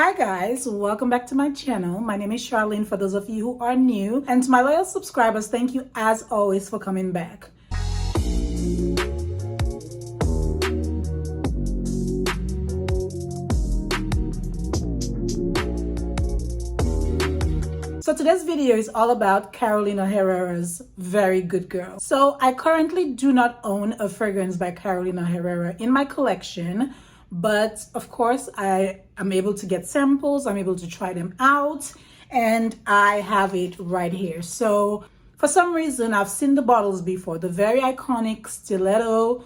Hi guys, welcome back to my channel. My name is Charlene for those of you who are new, and to my loyal subscribers, thank you as always for coming back. So today's video is all about Carolina Herrera's Very Good Girl. So I currently do not own a fragrance by Carolina Herrera in my collection, but of course I am able to get samples, I'm able to try them out, and I have it right here. So for some reason, I've seen the bottles before, the very iconic stiletto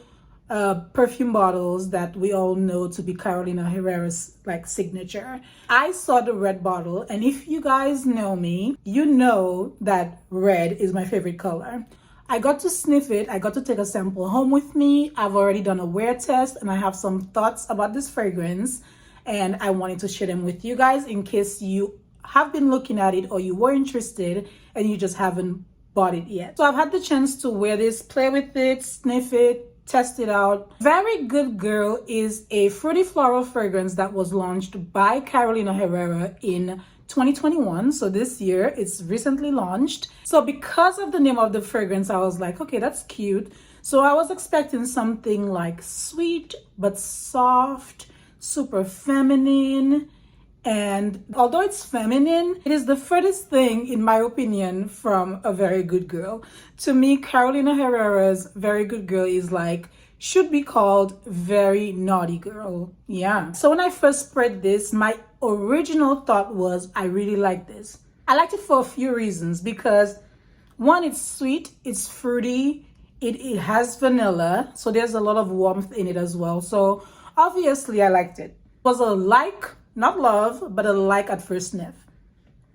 perfume bottles that we all know to be Carolina Herrera's like signature. I saw the red bottle, and if you guys know me, you know that red is my favorite color. I got to sniff it, I got to take a sample home with me. I've already done a wear test and I have some thoughts about this fragrance, and I wanted to share them with you guys in case you have been looking at it or you were interested and you just haven't bought it yet. So I've had the chance to wear this, play with it, sniff it, test it out. Very Good Girl is a fruity floral fragrance that was launched by Carolina Herrera in 2021. So this year it's recently launched. So because of the name of the fragrance, I was like, okay, that's cute. So I was expecting something like sweet but soft, super feminine. And although it's feminine, it is the furthest thing, in my opinion, from a Very Good Girl. To me, Carolina Herrera's Very Good Girl is like, should be called Very Naughty Girl. Yeah. So when I first spread this, my original thought was, I really like this. I liked it for a few reasons, because one, it's sweet, it's fruity, it has vanilla, so there's a lot of warmth in it as well. So obviously I liked it. It was a like, not love, but a like at first sniff.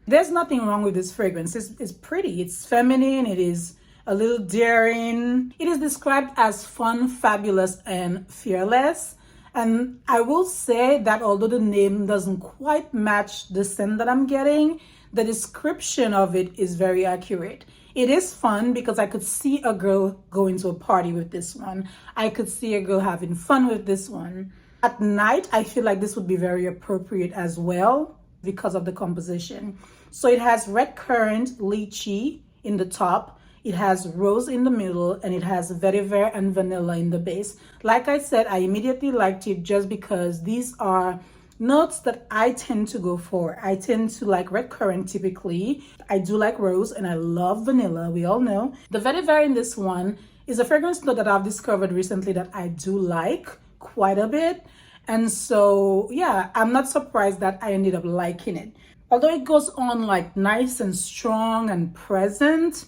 There's nothing wrong with this fragrance. It's pretty, it's feminine, it is a little daring. It is described as fun, fabulous, and fearless. And I will say that although the name doesn't quite match the scent that I'm getting, the description of it is very accurate. It is fun because I could see a girl going to a party with this one. I could see a girl having fun with this one. At night, I feel like this would be very appropriate as well because of the composition. So it has red currant, lychee in the top. It has rose in the middle, and it has vetiver and vanilla in the base. Like I said, I immediately liked it just because these are notes that I tend to go for. I tend to like red currant typically. I do like rose, and I love vanilla, we all know. The vetiver in this one is a fragrance note that I've discovered recently that I do like quite a bit. And so, yeah, I'm not surprised that I ended up liking it. Although it goes on like nice and strong and present,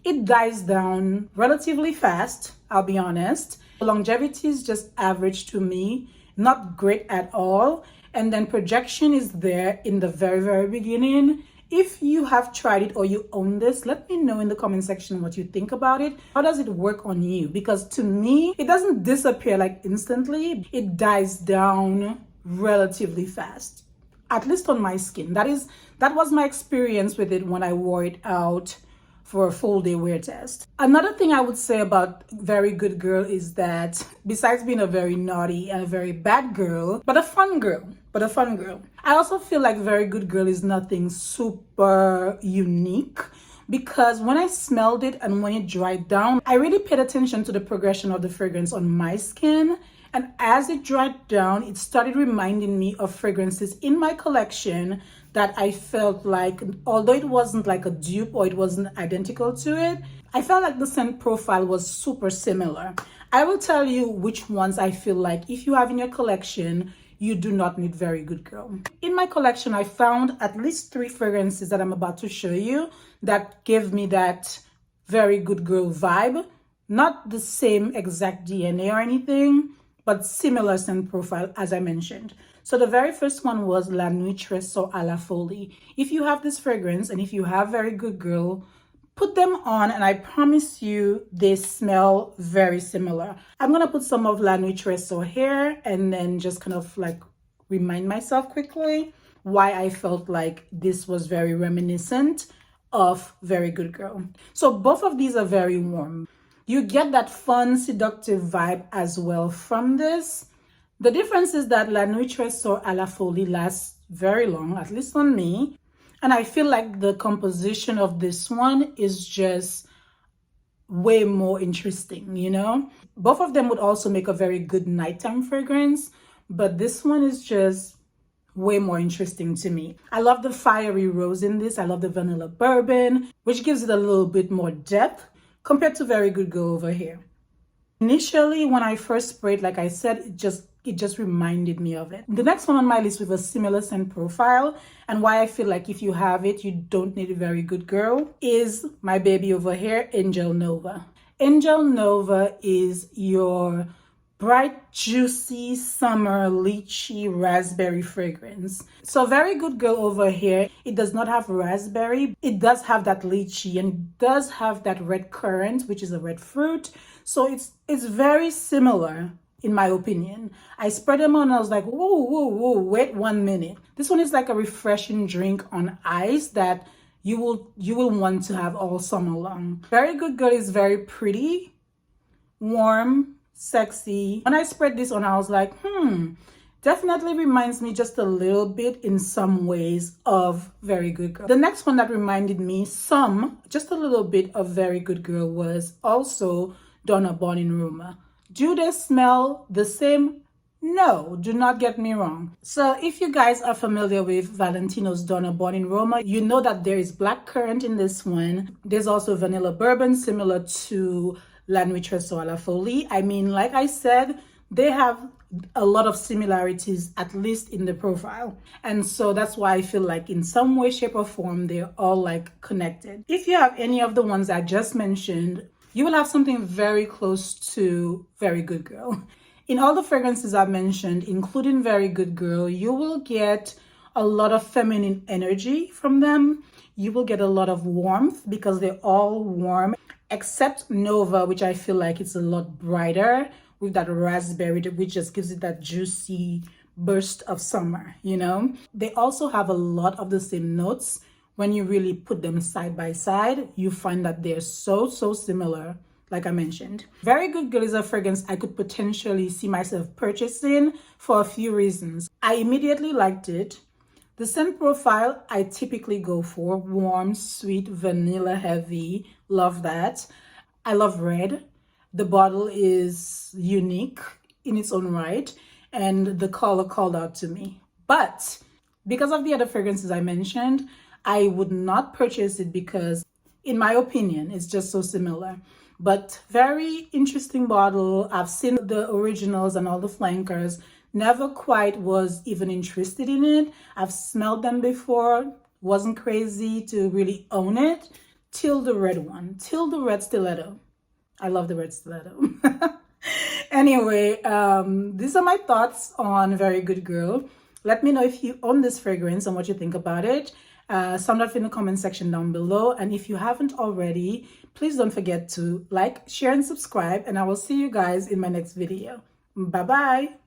it dies down relatively fast, I'll be honest. The longevity is just average to me, not great at all. And then projection is there in the very, very beginning. If you have tried it or you own this, let me know in the comment section what you think about it. How does it work on you? Because to me, it doesn't disappear like instantly. It dies down relatively fast, at least on my skin. That was my experience with it when I wore it out for a full day wear test. Another thing I would say about Very Good Girl is that besides being a very naughty and a very bad girl, but a fun girl, I also feel like Very Good Girl is nothing super unique, because when I smelled it and when it dried down, I really paid attention to the progression of the fragrance on my skin. And as it dried down, it started reminding me of fragrances in my collection that I felt like, although it wasn't like a dupe or it wasn't identical to it, I felt like the scent profile was super similar. I will tell you which ones I feel like if you have in your collection, you do not need Very Good Girl. In my collection, I found at least 3 fragrances that I'm about to show you that gave me that Very Good Girl vibe. Not the same exact DNA or anything, but similar scent profile, as I mentioned. So the very first one was La Nuit Tresor à la Folie. If you have this fragrance and if you have Very Good Girl, put them on and I promise you they smell very similar. I'm gonna put some of La Nuit Tresor here and then just kind of like remind myself quickly why I felt like this was very reminiscent of Very Good Girl. So both of these are very warm. You get that fun, seductive vibe as well from this. The difference is that La Nuit Tresor à la Folie lasts very long, at least on me. And I feel like the composition of this one is just way more interesting, you know? Both of them would also make a very good nighttime fragrance, but this one is just way more interesting to me. I love the fiery rose in this. I love the vanilla bourbon, which gives it a little bit more depth compared to Very Good Girl over here. Initially, when I first sprayed, like I said, it just reminded me of it. The next one on my list with a similar scent profile, and why I feel like if you have it, you don't need a Very Good Girl, is my baby over here, Angel Nova. Angel Nova is your bright, juicy summer lychee raspberry fragrance. So Very Good Girl over here, it does not have raspberry. It does have that lychee, and it does have that red currant, which is a red fruit. So it's very similar in my opinion. I spread them on and I was like, whoa, whoa, whoa, wait 1 minute. This one is like a refreshing drink on ice that you will want to have all summer long. Very Good Girl is very pretty, warm, sexy. When I spread this on, I was like, definitely reminds me just a little bit in some ways of Very Good Girl. The next one that reminded me just a little bit of Very Good Girl was also Donna Born in Roma. Do they smell the same? No, do not get me wrong. So if you guys are familiar with Valentino's Donna Born in Roma, you know that there is black currant in this one. There's also vanilla bourbon similar to La Nuit Tresor à la Folie. I mean, like I said, they have a lot of similarities, at least in the profile. And so that's why I feel like in some way, shape or form, they're all like connected. If you have any of the ones I just mentioned, you will have something very close to Very Good Girl. In all the fragrances I've mentioned, including Very Good Girl, you will get a lot of feminine energy from them. You will get a lot of warmth because they're all warm, except Nova, which I feel like it's a lot brighter with that raspberry, which just gives it that juicy burst of summer, you know? They also have a lot of the same notes. When you really put them side by side, you find that they're so similar, like I mentioned. Very Good Girl is a fragrance I could potentially see myself purchasing for a few reasons. I immediately liked it. The scent profile I typically go for, warm, sweet, vanilla heavy, love that. I love red. The bottle is unique in its own right, and the color called out to me. But because of the other fragrances I mentioned, I would not purchase it because, in my opinion, it's just so similar. But very interesting bottle. I've seen the originals and all the flankers. Never quite was even interested in it. I've smelled them before. Wasn't crazy to really own it. Till the red one. Till the red stiletto. I love the red stiletto. Anyway, these are my thoughts on Very Good Girl. Let me know if you own this fragrance and what you think about it. Sound off in the comment section down below. And if you haven't already, please don't forget to like, share, and subscribe. And I will see you guys in my next video. Bye-bye.